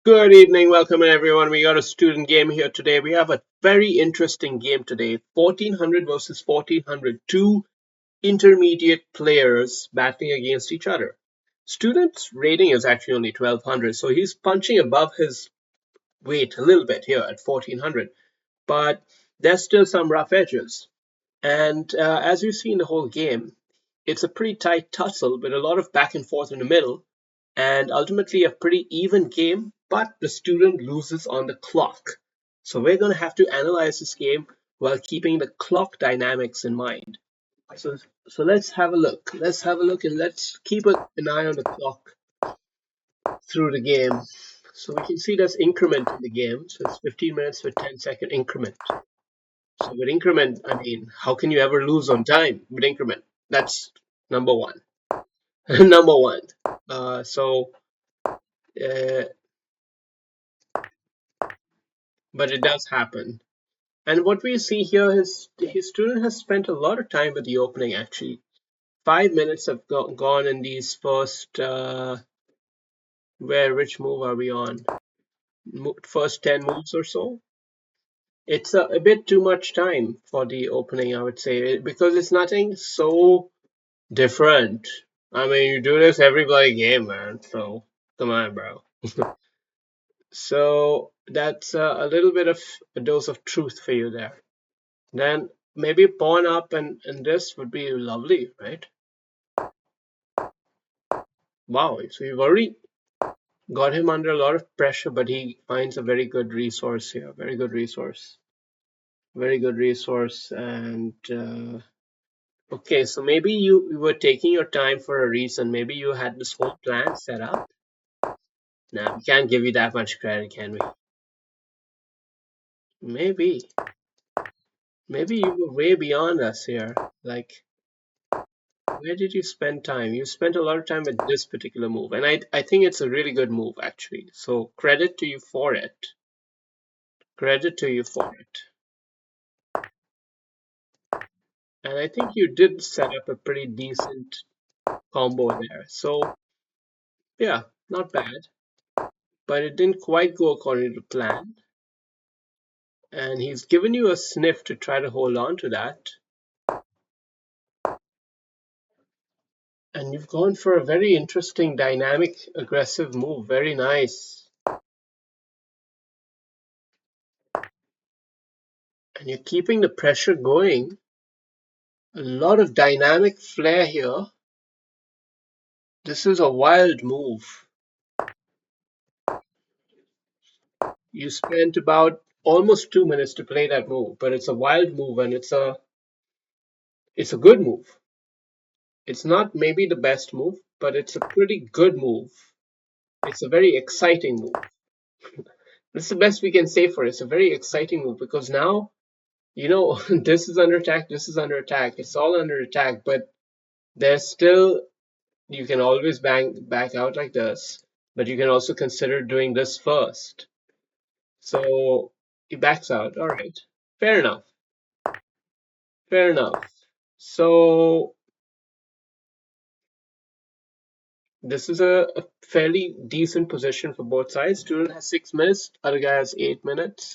Good evening, welcome everyone. We got a student game here today. We have a very interesting game today. 1400 versus 1400. Two intermediate players battling against each other. Student's rating is actually only 1200, so he's punching above his weight a little bit here at 1400. But there's still some rough edges. And as you see in the whole game, it's a pretty tight tussle with a lot of back and forth in the middle and ultimately a pretty even game, but the student loses on the clock. So we're going to have to analyze this game while keeping the clock dynamics in mind. So, so let's have a look. Let's have a look and let's keep an eye on the clock through the game. So we can see there's increment in the game. So it's 15 minutes with 10-second increment. So with increment, I mean, how can you ever lose on time with increment? That's number one. Number one. So uh, but it does happen. And what we see here is his student has spent a lot of time with the opening actually. 5 minutes have gone in these first, which move are we on? First 10 moves or so. It's a bit too much time for the opening, I would say, because it's nothing so different. I mean, you do this every bloody game, man. So come on, bro. So that's a little bit of a dose of truth for you there. Then maybe pawn up and this would be lovely, right? Wow, so you've already got him under a lot of pressure, but he finds a very good resource here. Very good resource. Very good resource. And okay, so maybe you were taking your time for a reason. Maybe you had this whole plan set up. Now, we can't give you that much credit, can we? Maybe. Maybe you were way beyond us here. Like, where did you spend time? You spent a lot of time with this particular move, and I think it's a really good move actually. So credit to you for it. Credit to you for it. And I think you did set up a pretty decent combo there. So yeah, not bad. But it didn't quite go according to plan. And he's given you a sniff to try to hold on to that. And you've gone for a very interesting, dynamic, aggressive move. Very nice. And you're keeping the pressure going. A lot of dynamic flair here. This is a wild move. You spent about almost 2 minutes to play that move, but it's a wild move and it's a good move. It's not maybe the best move, but it's a pretty good move. It's a very exciting move. That's the best we can say for it. It's a very exciting move because now, this is under attack, this is under attack. It's all under attack, but there's still, you can always back out like this, but you can also consider doing this first. So he backs out. All right. Fair enough. Fair enough. So this is a fairly decent position for both sides. Student has 6 minutes, other guy has 8 minutes.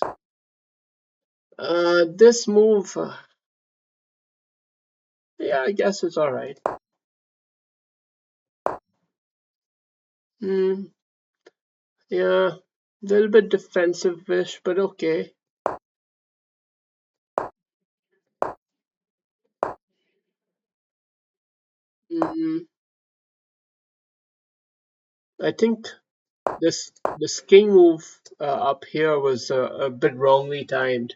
This move, yeah, I guess it's all right. Hmm, yeah, a little bit defensive-ish, but okay. Hmm, I think this king move up here was a bit wrongly timed.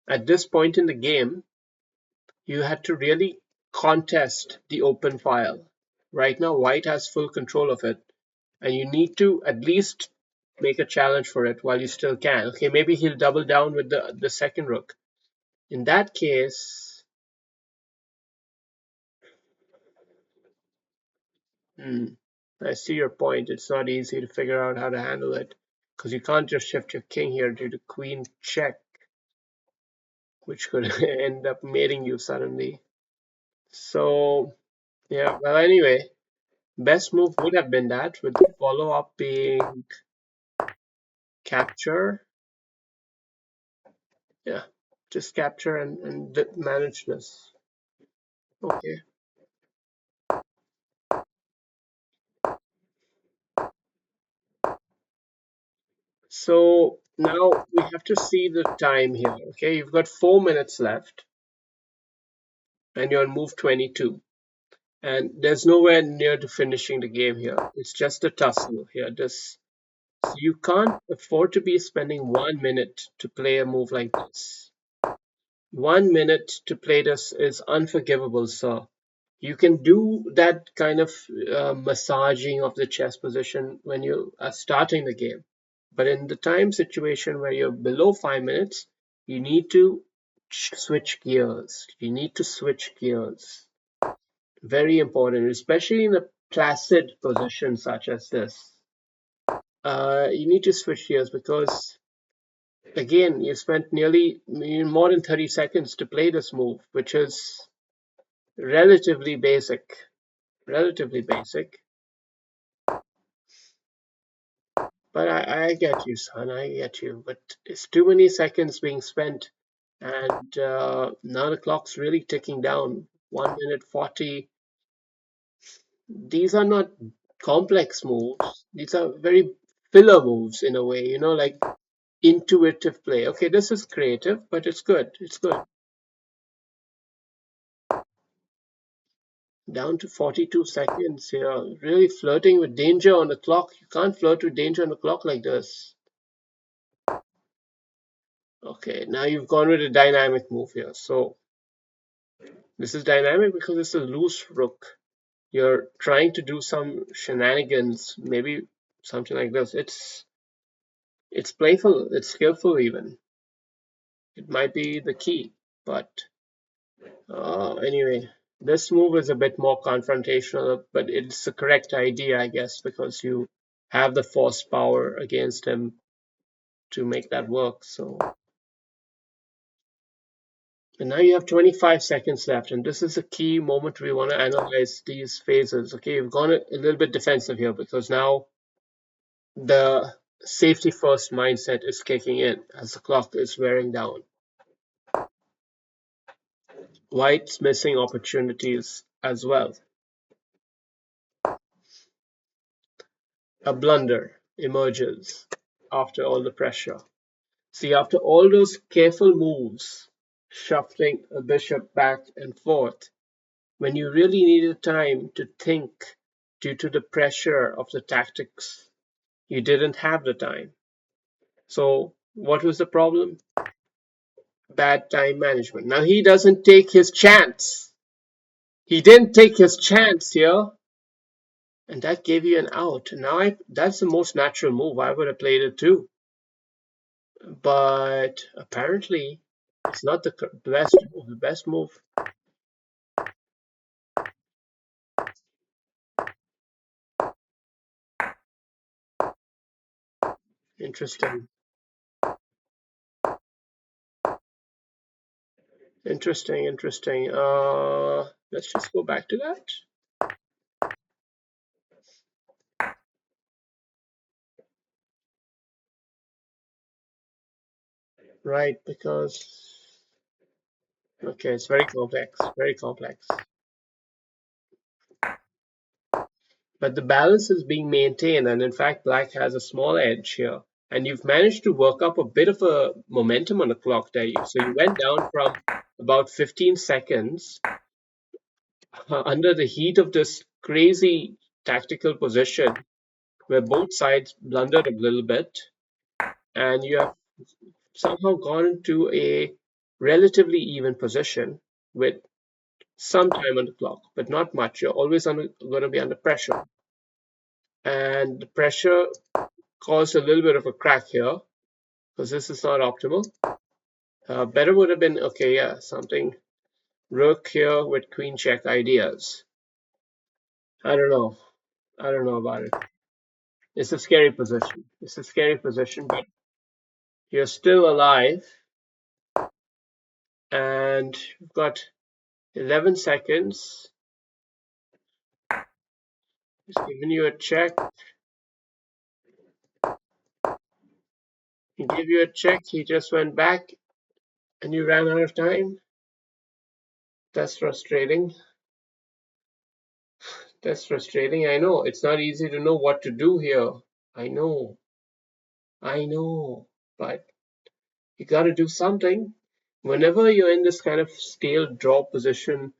At this point in the game, you had to really contest the open file. Right now, white has full control of it, and you need to at least make a challenge for it while you still can. Okay, maybe he'll double down with the second rook. In that case, hmm, I see your point. It's not easy to figure out how to handle it because you can't just shift your king here due to queen check, which could end up mating you suddenly. So, yeah, well, anyway, best move would have been that, with the follow up being capture. Yeah, just capture and manage this. Okay. So now we have to see the time here. Okay, you've got 4 minutes left and you're on move 22. And there's nowhere near to finishing the game here. It's just a tussle here. This So you can't afford to be spending 1 minute to play a move like this. 1 minute to play this is unforgivable, sir. You can do that kind of massaging of the chess position when you are starting the game. But in the time situation where you're below 5 minutes, you need to switch gears. You need to switch gears. Very important, especially in a placid position such as this. You need to switch gears because, again, you spent nearly more than 30 seconds to play this move, which is relatively basic. Relatively basic. But I get you, son. I get you. But it's too many seconds being spent, and now the clock's really ticking down. 1 minute 40. These are not complex moves. These are very filler moves in a way, like intuitive play. Okay, this is creative, but it's good. It's good. Down to 42 seconds here. Really flirting with danger on the clock. You can't flirt with danger on the clock like this. Okay, now you've gone with a dynamic move here. So this is dynamic because it's a loose rook. You're trying to do some shenanigans, maybe something like this. It's playful, it's skillful even. It might be the key, but anyway, this move is a bit more confrontational, but it's the correct idea, I guess, because you have the force power against him to make that work. So, and now you have 25 seconds left, and this is a key moment we want to analyze these phases. Okay, you've gone a little bit defensive here because now the safety first mindset is kicking in as the clock is wearing down. White's missing opportunities as well. A blunder emerges after all the pressure. See, after all those careful moves, shuffling a bishop back and forth, when you really needed time to think due to the pressure of the tactics, you didn't have the time. So, what was the problem? Bad time management. Now, he doesn't take his chance. He didn't take his chance here, and that gave you an out. Now, that's the most natural move. I would have played it too. But apparently, it's not the best move. The best move. Interesting. Interesting, interesting. Let's just go back to that. Right, because okay, it's very complex, very complex. But the balance is being maintained, and in fact, black has a small edge here. And you've managed to work up a bit of a momentum on the clock there. So you went down from about 15 seconds under the heat of this crazy tactical position where both sides blundered a little bit, and you have somehow gone to a relatively even position with some time on the clock, but not much. You're always going to be under pressure. And the pressure caused a little bit of a crack here because this is not optimal. Better would have been, okay, yeah, something rook here with queen check ideas. I don't know. I don't know about it. It's a scary position. It's a scary position, but you're still alive and you've got 11 seconds. He's giving you a check. He gave you a check, he just went back, and you ran out of time. That's frustrating. That's frustrating. I know. It's not easy to know what to do here. I know. I know. But you got to do something. Whenever you're in this kind of scale draw position,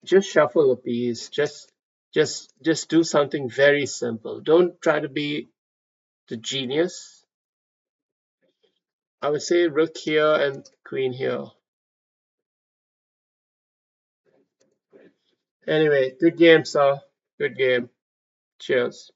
just shuffle a piece. Just do something very simple. Don't try to be the genius. I would say rook here and queen here. Anyway, good game, sir. Good game. Cheers.